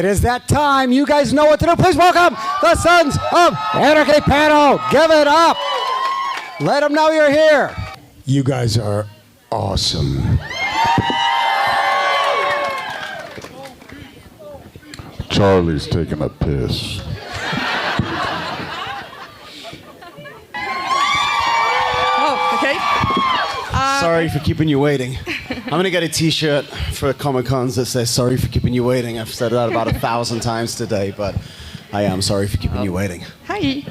It is that time. You guys know what to do. Please welcome the Sons of Anarchy panel. Give it up. Let them know you're here. You guys are awesome. Charlie's taking a piss. Oh, okay. Sorry for keeping you waiting. I'm gonna get a T-shirt for Comic Cons that says "Sorry for keeping you waiting." I've said that about 1,000 times today, but I am sorry for keeping you waiting. Hi.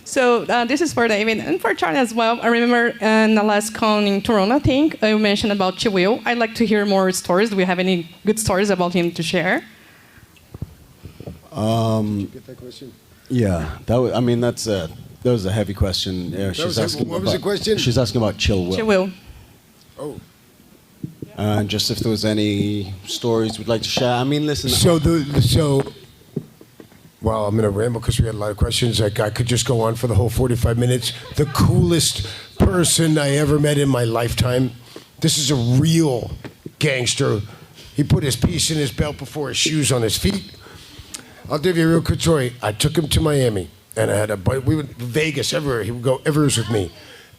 So this is for David and for Charlie as well. I remember in the last con in Toronto, I think you mentioned about Chill. I'd like to hear more stories. Do we have any good stories about him to share? Get that question? Yeah, that was a heavy question. Yeah, What was the question? She's asking about Chill Will. Chill Will. Oh. And just if there was any stories we'd like to share. I mean, listen. Well, I'm going to ramble because we had a lot of questions. Like, I could just go on for the whole 45 minutes. The coolest person I ever met in my lifetime. This is a real gangster. He put his piece in his belt before his shoes on his feet. I'll give you a real quick story. I took him to Miami, and I had a buddy. We went to Vegas, everywhere. He would go everywhere with me.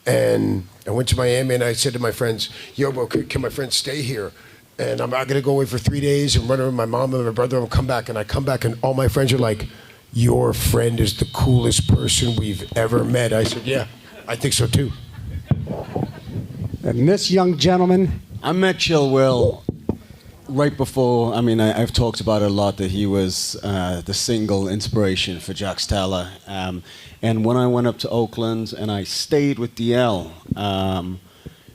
And I went to Miami, and I said to my friends, yo, bro, can my friends stay here? And I'm not going to go away for 3 days and run over with my mom and my brother and come back. And I come back, and all my friends are like, your friend is the coolest person we've ever met. I said, yeah, I think so, too. And this young gentleman. I met Chill Will right before. I mean, I've talked about it a lot that he was the single inspiration for Jack Steller. And when I went up to Oakland and I stayed with DL,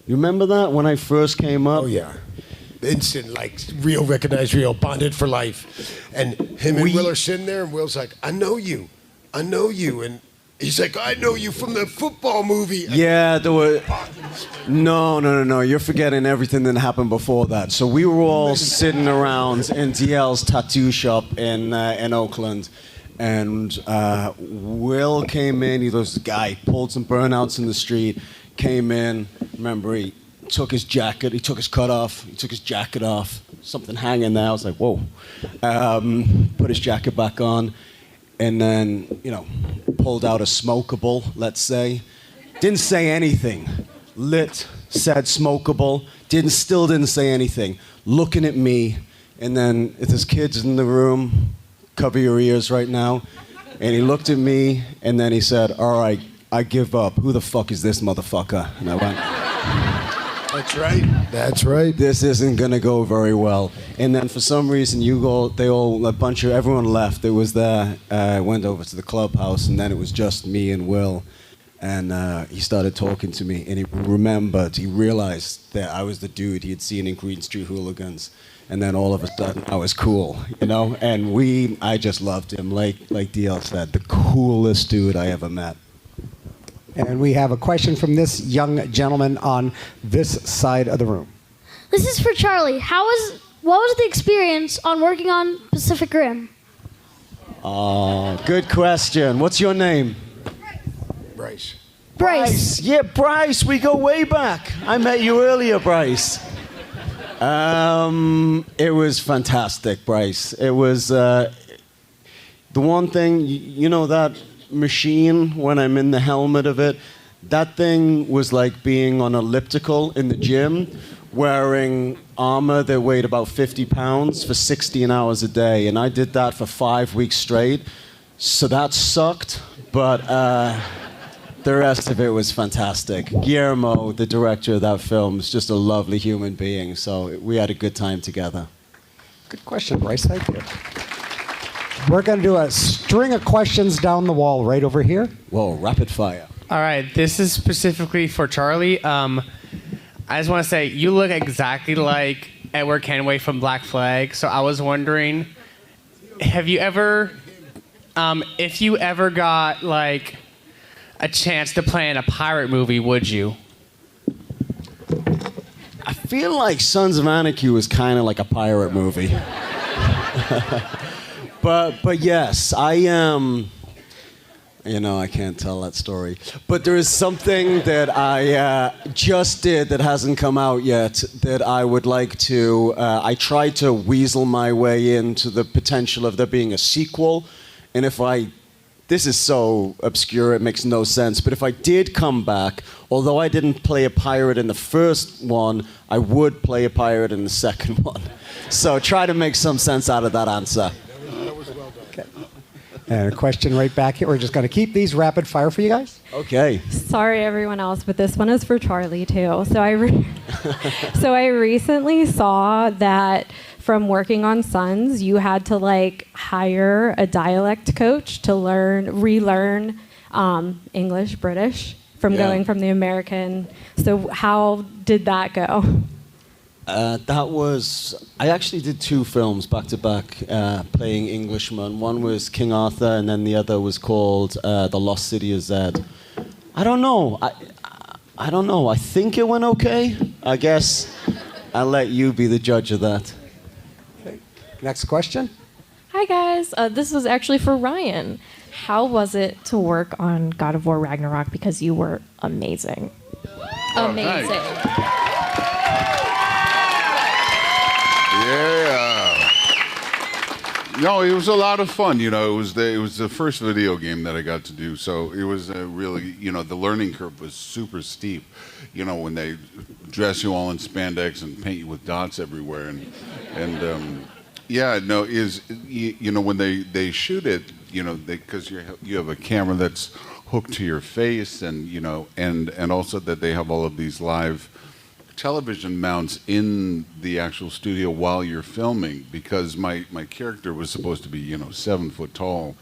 you remember that when I first came up? Oh, yeah. Instant, like, real, recognized, real, bonded for life. And him and Will are sitting there, and Will's like, I know you. And he's like, I know you from the football movie. Yeah, there were... No. You're forgetting everything that happened before that. So we were all sitting around in DL's tattoo shop in Oakland. And Will came in. He was a guy, pulled some burnouts in the street, came in. Remember, he took his jacket, he took his cut off, he took his jacket off, something hanging there. I was like, whoa. Put his jacket back on, and then, pulled out a smokable, let's say. Didn't say anything. Lit, said smokable, still didn't say anything. Looking at me, and then if there's kids in the room, cover your ears right now. And he looked at me, and then he said, all right, I give up. Who the fuck is this motherfucker? And I went... That's right. This isn't gonna go very well. And then for some reason, everyone left. It was there. Went over to the clubhouse, and then it was just me and Will. And he started talking to me, and he realized that I was the dude he had seen in Green Street Hooligans. And then all of a sudden, I was cool, And I just loved him. Like DL said, the coolest dude I ever met. And we have a question from this young gentleman on this side of the room. This is for Charlie. What was the experience on working on Pacific Rim? Oh, good question. What's your name? Bryce. Yeah, Bryce. We go way back. I met you earlier, Bryce. It was fantastic, Bryce. It was the one thing, that machine when I'm in the helmet of it, that thing was like being on elliptical in the gym, wearing armor that weighed about 50 pounds for 16 hours a day, and I did that for 5 weeks straight. So that sucked, but the rest of it was fantastic. Guillermo, the director of that film, is just a lovely human being, so we had a good time together. Good question, Bryce. Thank you. We're going to do a string of questions down the wall right over here. Whoa, rapid fire. All right, this is specifically for Charlie. I just want to say, you look exactly like Edward Kenway from Black Flag, so I was wondering, have you ever, if you ever got, like, a chance to play in a pirate movie, would you? I feel like Sons of Anarchy was kind of like a pirate movie. But yes, I can't tell that story. But there is something that I just did that hasn't come out yet that I would like to. I tried to weasel my way into the potential of there being a sequel. And this is so obscure, it makes no sense. But if I did come back, although I didn't play a pirate in the first one, I would play a pirate in the second one. So try to make some sense out of that answer. And a question right back here. We're just going to keep these rapid fire for you guys. Okay. Sorry, everyone else, but this one is for Charlie too. So I recently saw that from working on Sons, you had to hire a dialect coach to relearn English, British from going from the American. So how did that go? I actually did 2 films back to back playing Englishmen. One was King Arthur, and then the other was called The Lost City of Zed. I don't know. I don't know. I think it went okay. I guess I'll let you be the judge of that. Okay. Next question. Hi guys, this was actually for Ryan. How was it to work on God of War Ragnarok? Because you were amazing. Amazing. Yeah. No, it was a lot of fun. It was the first video game that I got to do, so it was really, the learning curve was super steep. When they dress you all in spandex and paint you with dots everywhere, when they shoot it, because you have a camera that's hooked to your face, and also that they have all of these live television mounts in the actual studio while you're filming, because my character was supposed to be 7 foot tall,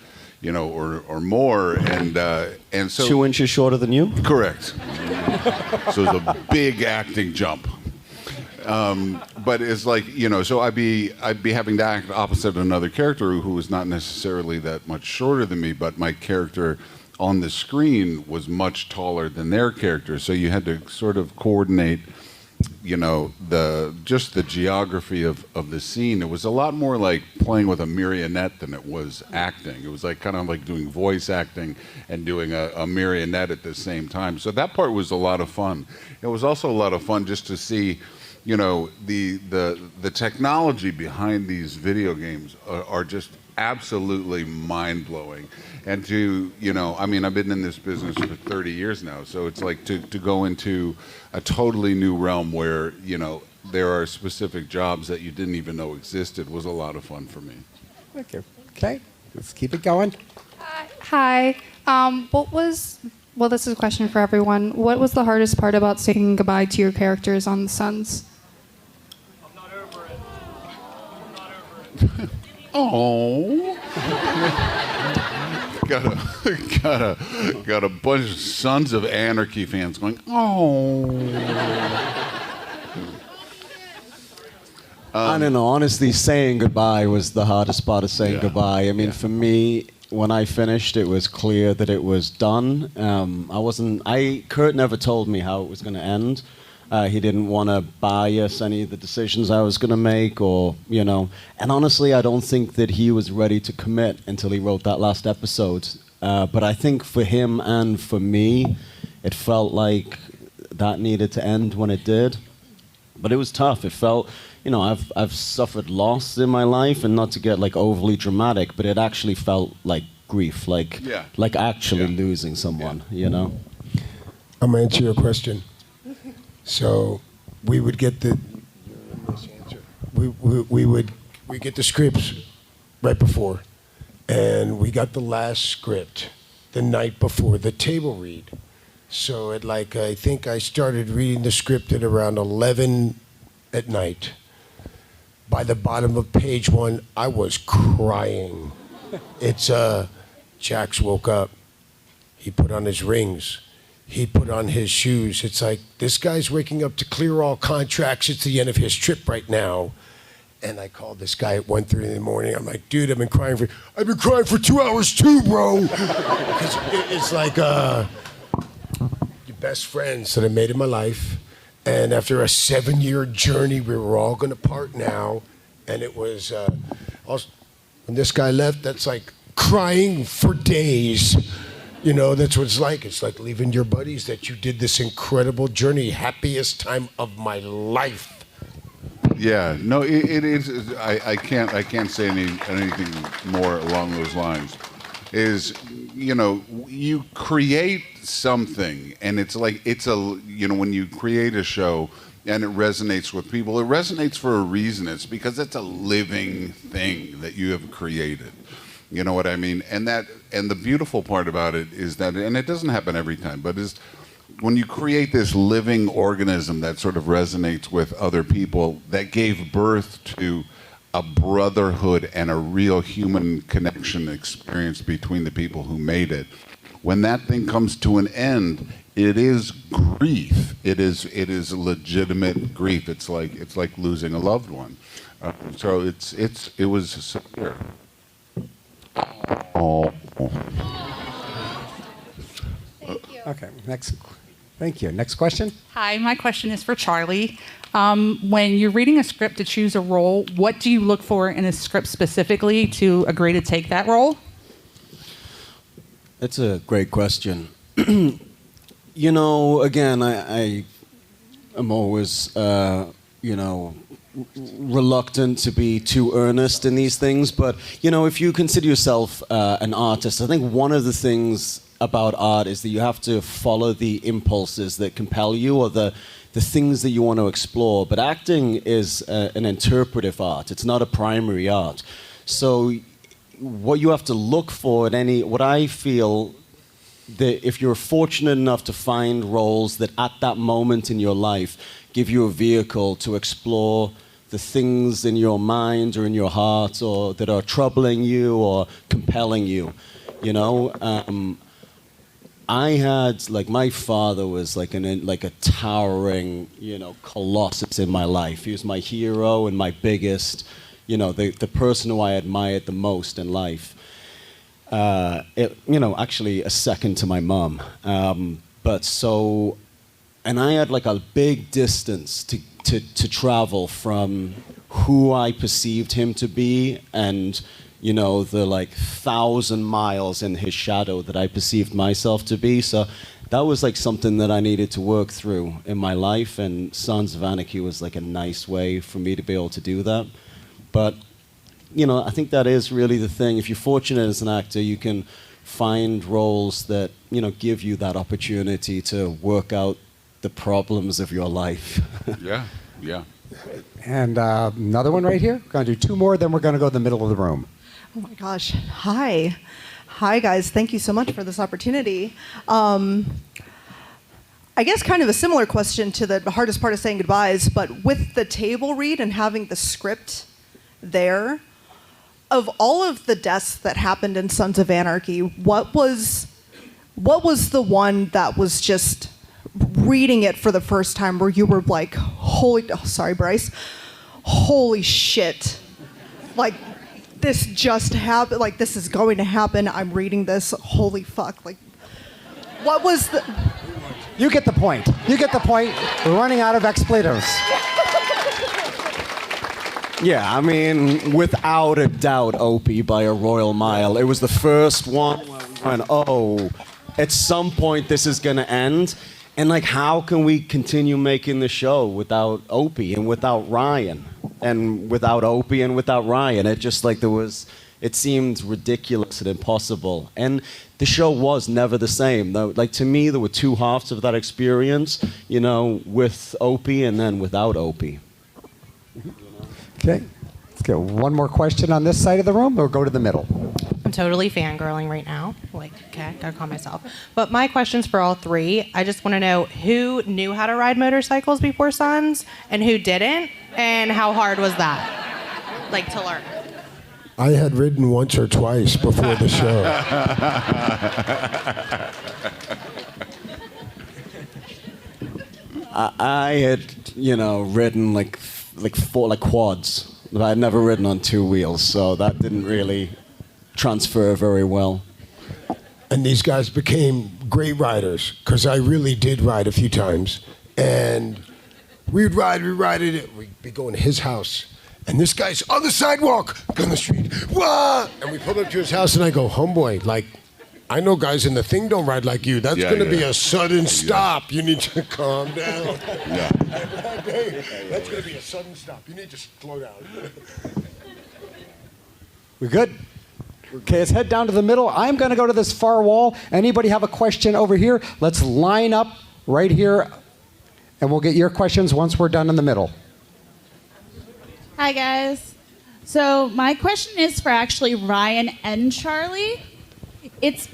or more, and so 2 inches shorter than you? Correct. So it's a big acting jump. But it's so I'd be having to act opposite another character who was not necessarily that much shorter than me, but my character on the screen was much taller than their character. So you had to sort of coordinate, the geography of the scene. It was a lot more like playing with a marionette than it was acting. It was kind of like doing voice acting and doing a marionette at the same time. So that part was a lot of fun. It was also a lot of fun just to see, the technology behind these video games are just absolutely mind-blowing. And I've been in this business for 30 years now, so it's to go into a totally new realm where, there are specific jobs that you didn't even know existed was a lot of fun for me. Thank you. Okay, let's keep it going. Hi. This is a question for everyone. What was the hardest part about saying goodbye to your characters on The Sons? I'm not over it. Oh. got a bunch of Sons of Anarchy fans going, oh. I don't know. Honestly, saying goodbye was the hardest part of saying goodbye. For me, when I finished, it was clear that it was done. Kurt never told me how it was going to end. He didn't want to bias any of the decisions I was going to make, And honestly, I don't think that he was ready to commit until he wrote that last episode. But I think for him and for me, it felt like that needed to end when it did. But it was tough. It felt, I've suffered loss in my life, and not to get overly dramatic, but it actually felt like grief, like actually losing someone, I'm gonna answer your question. So we would get we get the scripts right before, and we got the last script the night before the table read. So at I think I started reading the script at around 11 at night. By the bottom of page 1, I was crying. It's Jax woke up. He put on his rings. He put on his shoes. It's this guy's waking up to clear all contracts. It's the end of his trip right now. And I called this guy at 1:30 in the morning. I'm like, dude, I've been crying for 2 hours too, bro. It's your best friends that I made in my life. And after a 7-year journey, we were all going to part now. And it was, when this guy left, that's crying for days. You know, that's what it's like. It's like leaving your buddies that you did this incredible journey, happiest time of my life. Yeah, no, it is. I can't say anything more along those lines. Is, you know, you create something, and it's like when you create a show and it resonates with people, it resonates for a reason. It's because it's a living thing that you have created. You know what I mean? And the beautiful part about it is that, and it doesn't happen every time, but is when you create this living organism that sort of resonates with other people, that gave birth to a brotherhood and a real human connection experience between the people who made it. When that thing comes to an end, it is grief. It is legitimate grief. It's like losing a loved one. So it was severe. Oh. Okay, next. Thank you. Next question. Hi, my question is for Charlie. When you're reading a script to choose a role, what do you look for in a script specifically to agree to take that role? That's a great question. You know, again, I am always, reluctant to be too earnest in these things. But, you know, if you consider yourself an artist, I think one of the things about art is that you have to follow the impulses that compel you, or the things that you want to explore. But acting is an interpretive art. It's not a primary art. So what you have to look for what I feel that if you're fortunate enough to find roles that at that moment in your life give you a vehicle to explore the things in your mind or in your heart or that are troubling you or compelling you, you know, I had, like, my father was like a towering, colossus in my life. He was my hero and my biggest, the person who I admired the most in life. Actually a second to my mom. And I had like a big distance to travel from who I perceived him to be and the like 1,000 miles in his shadow that I perceived myself to be. So that was like something that I needed to work through in my life, and Sons of Anarchy was like a nice way for me to be able to do that. But, I think that is really the thing. If you're fortunate as an actor, you can find roles that, give you that opportunity to work out the problems of your life. Yeah. And another one right here. We're going to do two more, then we're going to go to the middle of the room. Oh my gosh. Hi, guys. Thank you so much for this opportunity. I guess kind of a similar question to the hardest part of saying goodbyes, but with the table read and having the script there, of all of the deaths that happened in Sons of Anarchy, what was the one that was just reading it for the first time where you were like, Bryce, holy shit. Like, this just happened, like, this is going to happen, I'm reading this, holy fuck. Like, what was the... You get the point. We're running out of expletives. Yeah, I mean, without a doubt, Opie by a royal mile. It was the first one where we went, oh, at some point this is going to end. And, like, how can we continue making the show without Opie and without Ryan? And without Opie and without Ryan. It just, like, it seemed ridiculous and impossible. And the show was never the same. Like, to me, there were two halves of that experience, with Opie and then without Opie. Okay, let's get one more question on this side of the room, or go to the middle. I'm totally fangirling right now. Like, okay, gotta calm myself. But my question's for all three. I just want to know who knew how to ride motorcycles before Sons and who didn't, and how hard was that, like, to learn? I had ridden once or twice before the show. I had, ridden like quads. I had never ridden on two wheels, so that didn't really transfer very well. And these guys became great riders, because I really did ride a few times. And we'd ride it. We'd be going to his house. And this guy's on the sidewalk, on the street. Wah! And we pulled up to his house, and I go, homeboy, like, I know guys in the thing don't ride like you. That's Yeah, going to be yeah. a sudden stop. You need to calm down. Yeah. That's going to be a sudden stop. You need to slow down. We good? Okay, let's head down to the middle. I'm going to go to this far wall. Anybody have a question over here? Let's line up right here, and we'll get your questions once we're done in the middle. Hi, guys. So my question is for actually Ryan and Charlie. It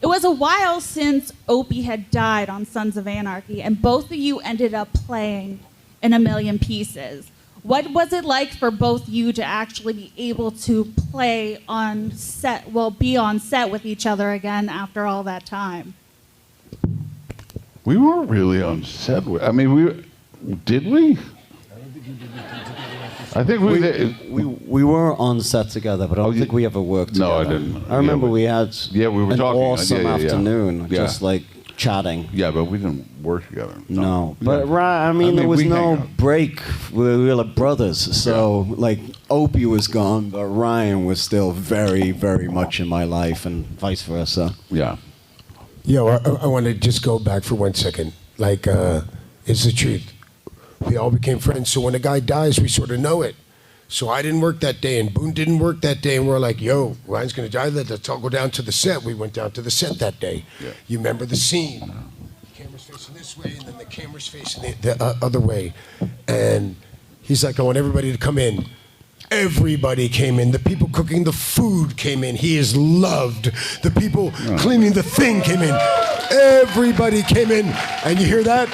was a while since Opie had died on Sons of Anarchy, and both of you ended up playing in A Million Pieces. What was it like for both you to actually be able to play on set, be on set with each other again after all that time? We weren't really on set. I mean, did we? I think we were on set together, but I don't think we ever worked together. No, I didn't. I remember we had we were an talking. awesome afternoon, Yeah. just like chatting. Yeah, but we didn't work together. No, but I mean, there was we hang no out. break. We were like brothers. So like Opie was gone, but Ryan was still very, very much in my life, and vice versa. Yeah. Yo, I want to just go back for 1 second. Like, it's the truth. We all became friends, so when a guy dies, we sort of know it. So I didn't work that day, and Boone didn't work that day, and we're like, yo, Ryan's going to die, let's all go down to the set. We went down to the set that day. Yeah. You remember the scene. The camera's facing this way, and then the camera's facing the other way. And he's like, I want everybody to come in. Everybody came in. The people cooking the food came in. He is loved. The people cleaning the thing came in. Everybody came in. And you hear that?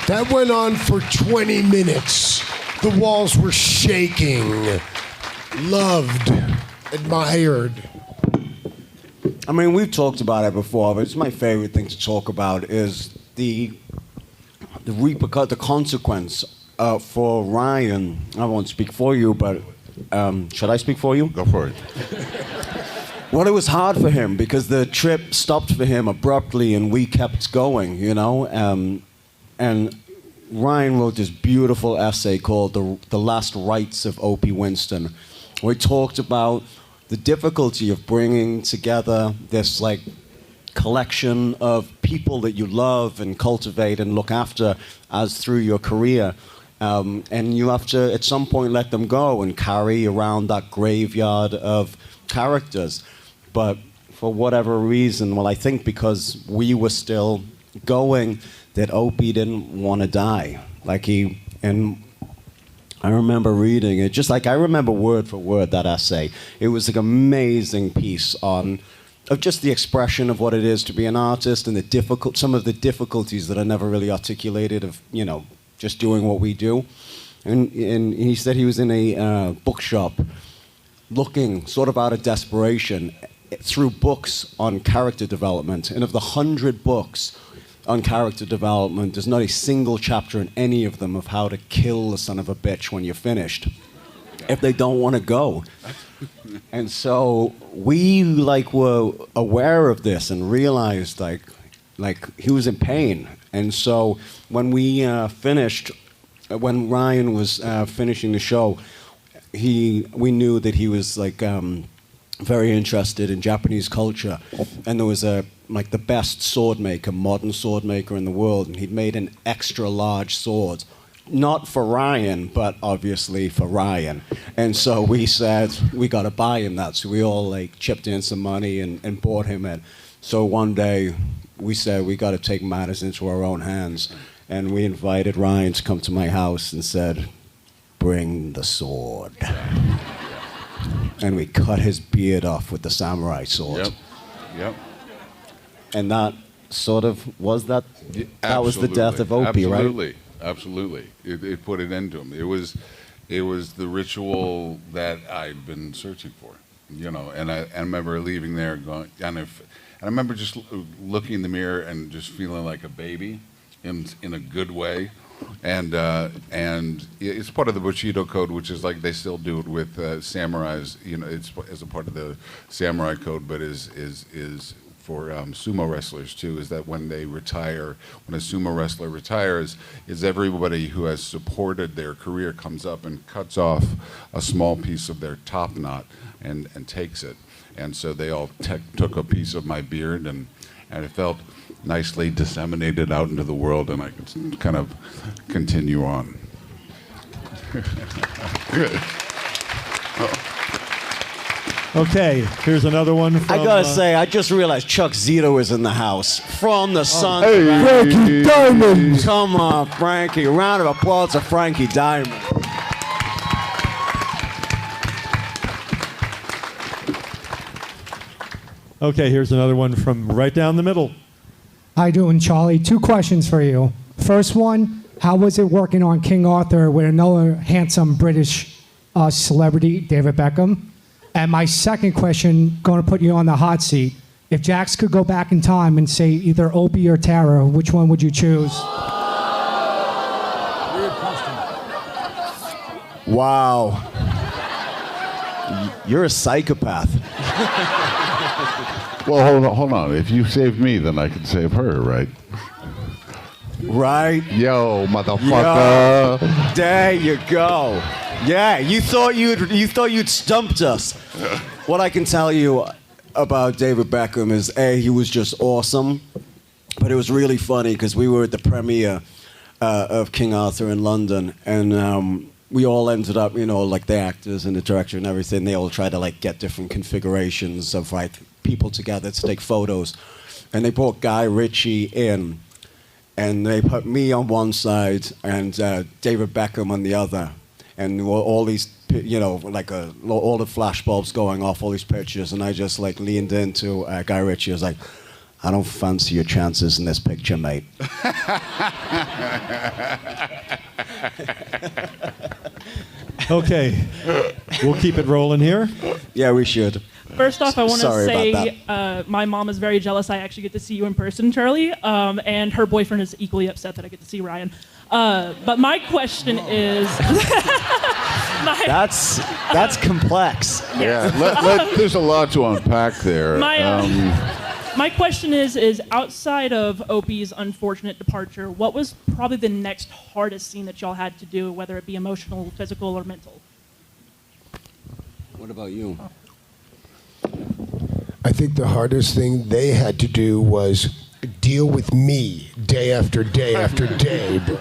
That went on for 20 minutes. The walls were shaking. Loved. Admired. I mean, we've talked about it before, but it's my favorite thing to talk about is the consequence for Ryan. I won't speak for you, but should I speak for you? Go for it. Well, it was hard for him because the trip stopped for him abruptly, and we kept going, you know. And Ryan wrote this beautiful essay called "The Last Rites of Opie Winston," where he talked about the difficulty of bringing together this like collection of people that you love and cultivate and look after as through your career. And you have to, at some point, let them go and carry around that graveyard of characters. But for whatever reason, well, I think because we were still going, that Opie didn't want to die. And I remember reading it, just like I remember word for word that essay. It was like an amazing piece of just the expression of what it is to be an artist and some of the difficulties that are never really articulated of, you know, just doing what we do. And he said he was in a bookshop looking sort of out of desperation through books on character development. And of the 100 books on character development, there's not a single chapter in any of them of how to kill the son of a bitch when you're finished, if they don't want to go. And so we were aware of this and realized like he was in pain. And so when we finished, when Ryan was finishing the show, we knew that he was very interested in Japanese culture, and there was the best sword maker, modern sword maker in the world, and he'd made an extra large sword, not for Ryan, but obviously for Ryan. And so we said we got to buy him that. So we all chipped in some money and bought him it. So one day we said we got to take matters into our own hands, and we invited Ryan to come to my house and said, "Bring the sword." And we cut his beard off with the samurai sword. Yep. And that sort of was that. That was the death of Opie, right? Absolutely. It put an end to him. It was the ritual that I'd been searching for, you know. And I remember leaving there going, and I remember just looking in the mirror and just feeling like a baby, in a good way. And it's part of the Bushido code, which is like they still do it with samurais. You know, it's as a part of the samurai code, but is sumo wrestlers too, is that when they retire, when a sumo wrestler retires, is everybody who has supported their career comes up and cuts off a small piece of their top knot and takes it. And so they all took a piece of my beard, and it felt nicely disseminated out into the world, and I could kind of continue on. Good. Okay, here's another one from... I gotta say, I just realized Chuck Zito is in the house. From the Suns. Hey, Frankie Diamond! Come on, Frankie. A round of applause for Frankie Diamond. Okay, here's another one from right down the middle. How you doing, Charlie? 2 questions for you. First one, how was it working on King Arthur with another handsome British celebrity, David Beckham? And my second question, going to put you on the hot seat. If Jax could go back in time and say either Opie or Tara, which one would you choose? Wow. You're a psychopath. Well, hold on. If you save me, then I can save her, right? Right? Yo, motherfucker. Yo. There you go. Yeah, you thought you'd stumped us. What I can tell you about David Beckham is, A, he was just awesome, but it was really funny because we were at the premiere of King Arthur in London, and we all ended up, like the actors and the director and everything, they all tried to get different configurations of people together to take photos. And they brought Guy Ritchie in, and they put me on one side and David Beckham on the other. And all these, all the flash bulbs going off, all these pictures, and I just leaned into Guy Ritchie. I was like, I don't fancy your chances in this picture, mate. Okay, we'll keep it rolling here. Yeah, we should. First off, I want to Sorry say about my mom is very jealous I actually get to see you in person, Charlie, and her boyfriend is equally upset that I get to see Ryan. But my question is... That's complex. Yeah, there's a lot to unpack there. My question is outside of Opie's unfortunate departure, what was probably the next hardest scene that y'all had to do, whether it be emotional, physical, or mental? What about you? I think the hardest thing they had to do was deal with me day after day after day, bro.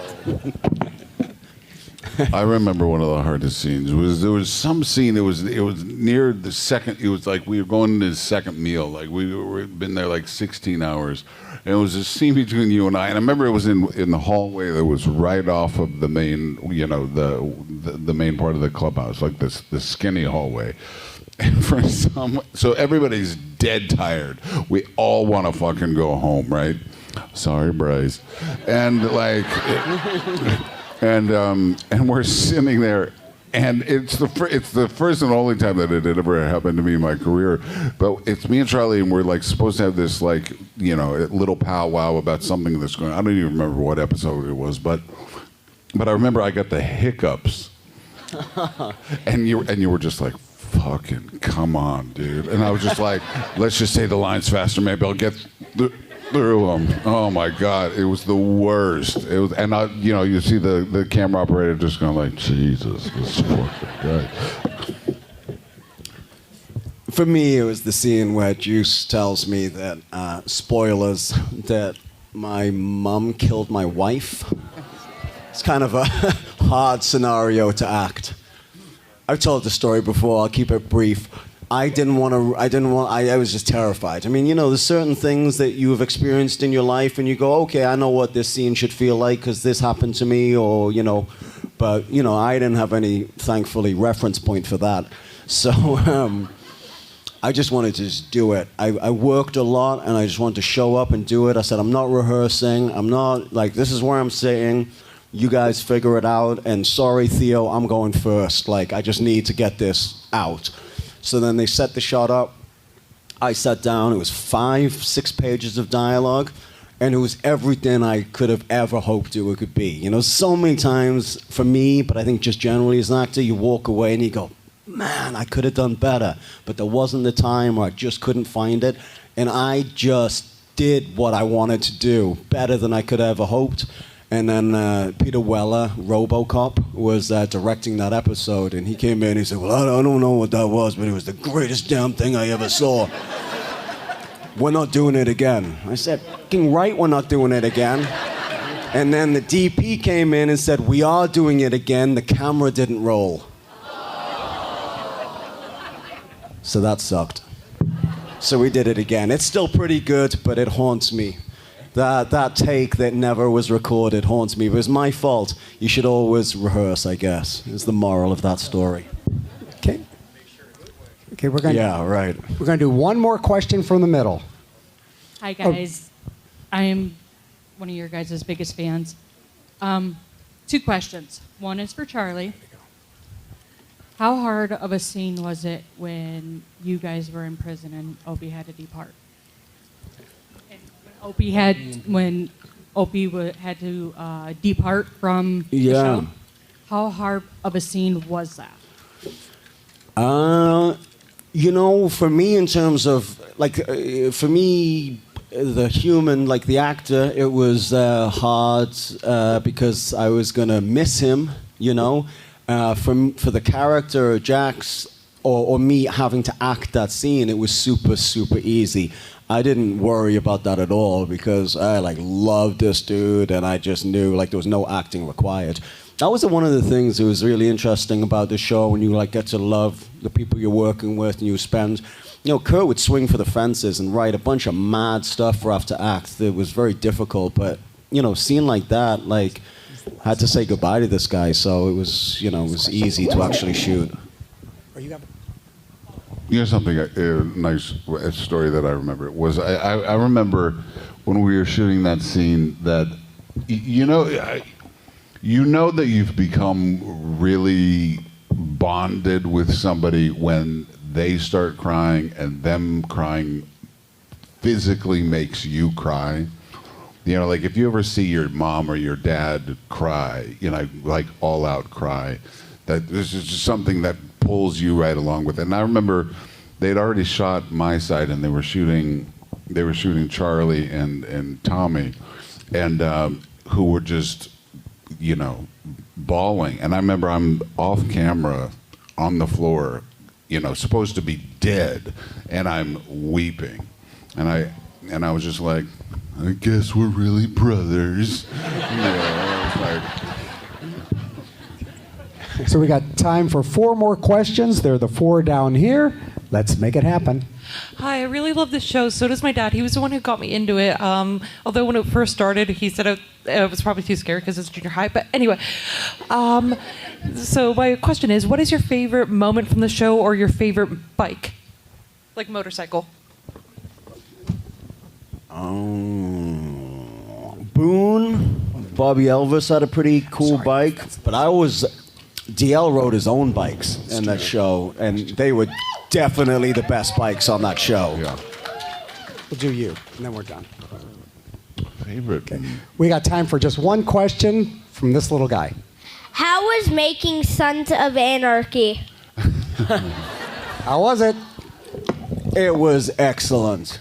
I remember one of the hardest scenes there was some scene. It was near the second. It was like we were going to the second meal. Like we'd been there 16 hours, and it was a scene between you and I. And I remember it was in the hallway that was right off of the main, the main part of the clubhouse, like the skinny hallway. And so everybody's dead tired. We all want to fucking go home, right? Sorry, Bryce. And and we're sitting there, and it's the first and only time that it had ever happened to me in my career. But it's me and Charlie, and we're supposed to have this little powwow about something that's going on. I don't even remember what episode it was, but I remember I got the hiccups, and you were just like, fucking come on, dude. And I was just like, let's just say the lines faster, maybe I'll get through them. Oh my God, it was the worst. It was, and you see the camera operator just going like, Jesus, this fucking guy. For me, it was the scene where Juice tells me that, spoilers, that my mom killed my wife. It's kind of a hard scenario to act. I've told the story before. I'll keep it brief. I was just terrified. I mean, there's certain things that you've experienced in your life, and you go, okay, I know what this scene should feel like because this happened to me, or, but, I didn't have any, thankfully, reference point for that. So I just wanted to just do it. I worked a lot, and I just wanted to show up and do it. I said, I'm not rehearsing. I'm not, this is where I'm sitting. You guys figure it out, and sorry, Theo, I'm going first. I just need to get this out. So then they set the shot up. I sat down. It was 5-6 pages of dialogue, and it was everything I could have ever hoped it could be. So many times for me, but I think just generally as an actor, you walk away and you go, man, I could have done better, but there wasn't the time, or I just couldn't find it. And I just did what I wanted to do better than I could ever hoped. And then Peter Weller, RoboCop, was directing that episode, and he came in and he said, well, I don't know what that was, but it was the greatest damn thing I ever saw. We're not doing it again. I said, fucking right, we're not doing it again. And then the DP came in and said, we are doing it again. The camera didn't roll. So that sucked. So we did it again. It's still pretty good, but it haunts me. That take that never was recorded haunts me. It was my fault. You should always rehearse, I guess, is the moral of that story. Okay. Okay, we're going. Yeah, right. We're going to do one more question from the middle. Hi, guys. I am one of your guys' biggest fans. 2 questions. One is for Charlie. How hard of a scene was it when you guys were in prison and Opie had to depart? When Opie had to depart from the show, how hard of a scene was that? You know, for me, in terms of for me, the human, like the actor, it was hard because I was gonna miss him. You know, for the character Jax or me having to act that scene, it was super easy. I didn't worry about that at all because I loved this dude and I just knew there was no acting required. That was one of the things that was really interesting about the show when you get to love the people you're working with and you spend, Kurt would swing for the fences and write a bunch of mad stuff for us to act. It was very difficult, but scene like that, I had to say goodbye to this guy, so it was, it was easy to actually shoot. Something nice story that I remember was I remember when we were shooting that scene that you know that you've become really bonded with somebody when they start crying and them crying physically makes you cry. If you ever see your mom or your dad cry, all out cry, that this is just something that pulls you right along with it. And I remember they'd already shot my side and they were shooting Charlie and Tommy, and who were just bawling. And I remember I'm off camera on the floor, supposed to be dead, and I'm weeping, and I was just like, I guess we're really brothers. So we got time for 4 more questions. There are the 4 down here. Let's make it happen. Hi, I really love this show. So does my dad. He was the one who got me into it. Although when it first started, he said I was probably too scared because it's junior high. But anyway, so my question is, what is your favorite moment from the show or your favorite bike? Like motorcycle. Boone, Bobby Elvis had a pretty cool bike, but DL rode his own bikes in that show, and they were definitely the best bikes on that show. Yeah. We'll do you, and then we're done. Favorite. Okay. We got time for just one question from this little guy. How was making Sons of Anarchy? How was it? It was excellent.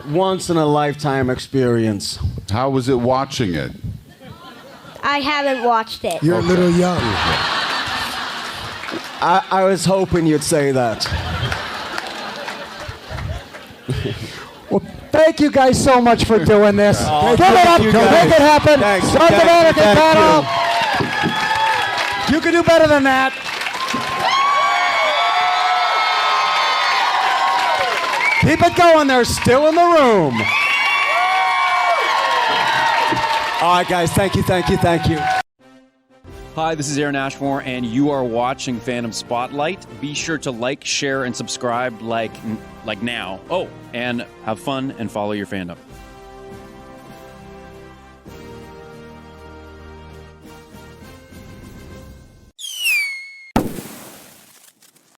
Once in a lifetime experience. How was it watching it? I haven't watched it. You're a little young. I was hoping you'd say that. Well, thank you guys so much for doing this. Oh, Give it up. you Make guys. it happen. Thanks. Sons of Thank you. Anarchy Thank panel. You can do better than that. Keep it going. They're still in the room. All right, guys. Thank you. Hi, this is Aaron Ashmore, and you are watching Phantom Spotlight. Be sure to like, share, and subscribe like now. Oh, and have fun and follow your fandom.